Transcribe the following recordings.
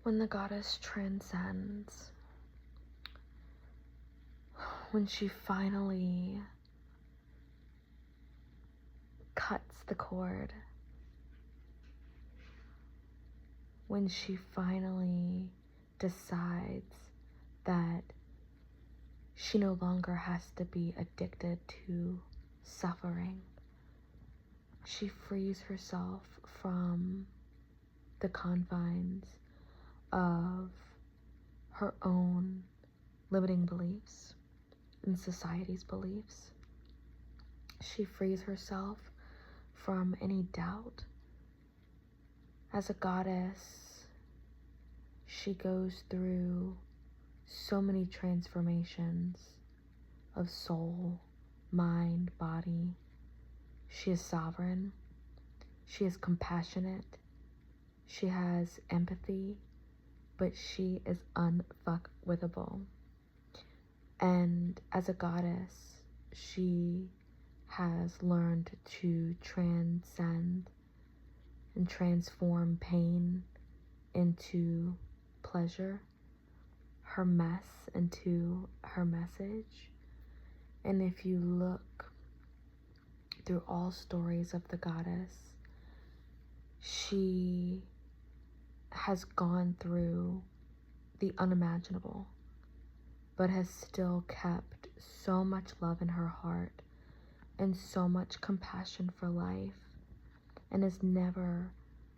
When the goddess transcends, when she finally cuts the cord, when she finally decides that she no longer has to be addicted to suffering, she frees herself from the confines of her own limiting beliefs and society's beliefs. She frees herself from any doubt. As a goddess, she goes through so many transformations of soul, mind, body. She is sovereign. She is compassionate. She has empathy, but she is unfuckwithable. And as a goddess, she has learned to transcend and transform pain into pleasure, her mess into her message. And if you look through all stories of the goddess, she has gone through the unimaginable, but has still kept so much love in her heart and so much compassion for life, and has never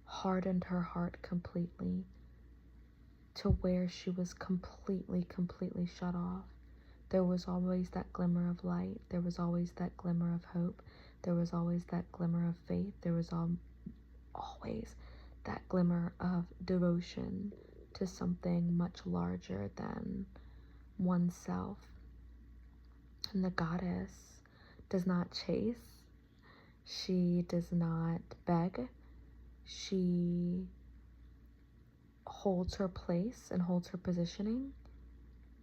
hardened her heart completely to where she was completely shut off. There was always that glimmer of light. There was always that glimmer of hope. There was always that glimmer of faith. There was always that glimmer of devotion to something much larger than oneself. And the goddess does not chase. She does not beg. She holds her place and holds her positioning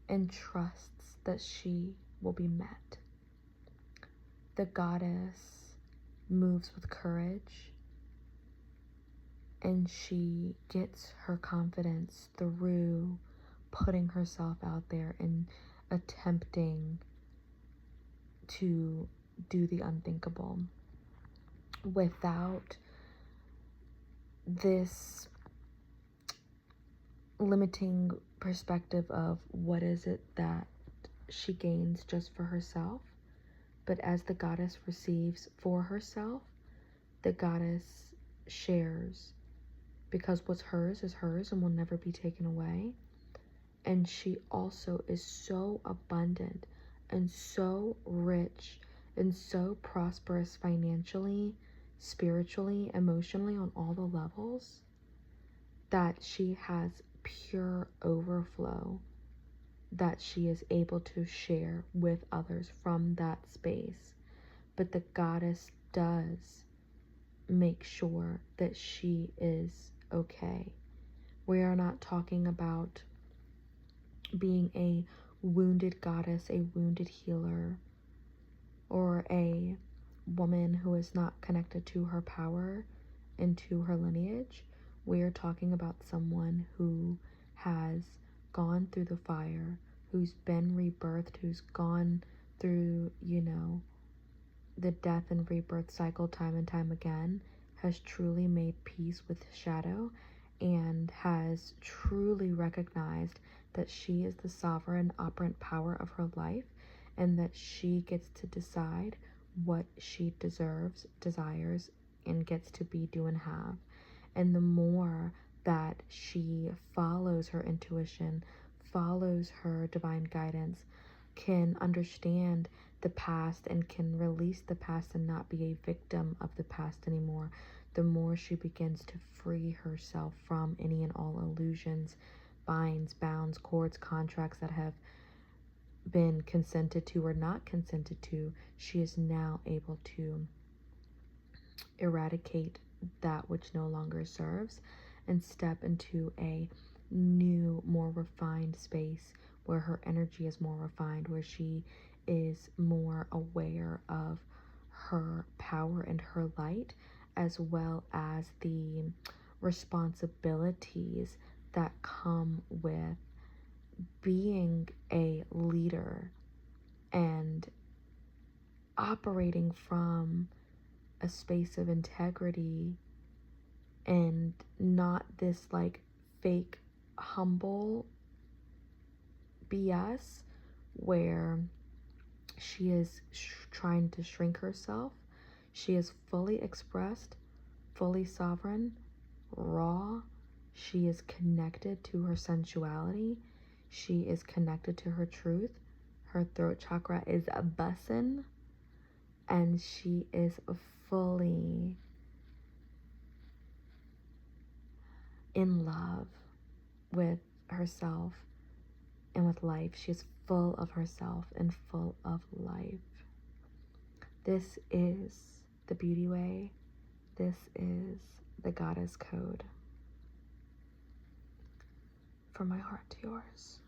and trusts that she will be met. The goddess moves with courage, and she gets her confidence through putting herself out there and attempting to do the unthinkable. Without this limiting perspective of what is it that she gains just for herself, but as the goddess receives for herself, the goddess shares, because what's hers is hers and will never be taken away. And she also is so abundant and so rich and so prosperous financially, spiritually, emotionally, on all the levels, that she has pure overflow that she is able to share with others from that space. But the goddess does make sure that she is okay. We are not talking about being a wounded goddess, a wounded healer, or a woman who is not connected to her power and to her lineage. We are talking about someone who has gone through the fire, who's been rebirthed, who's gone through, the death and rebirth cycle time and time again, has truly made peace with shadow, and has truly recognized that she is the sovereign operant power of her life, and that she gets to decide what she deserves, desires, and gets to be, do, and have. And the more that she follows her intuition, follows her divine guidance, can understand the past and can release the past and not be a victim of the past anymore, the more she begins to free herself from any and all illusions, binds, bounds, cords, contracts that have been consented to or not consented to. She is now able to eradicate that which no longer serves and step into a new, more refined space where her energy is more refined, where she is more aware of her power and her light, as well as the responsibilities that come with being a leader and operating from a space of integrity and not this like fake humble BS where she is trying to shrink herself. She is fully expressed, fully sovereign, raw. She is connected to her sensuality. She is connected to her truth. Her throat chakra is a bussin', and she is fully in love with herself and with life. She is full of herself and full of life. This is the beauty way. This is the goddess code. From my heart to yours.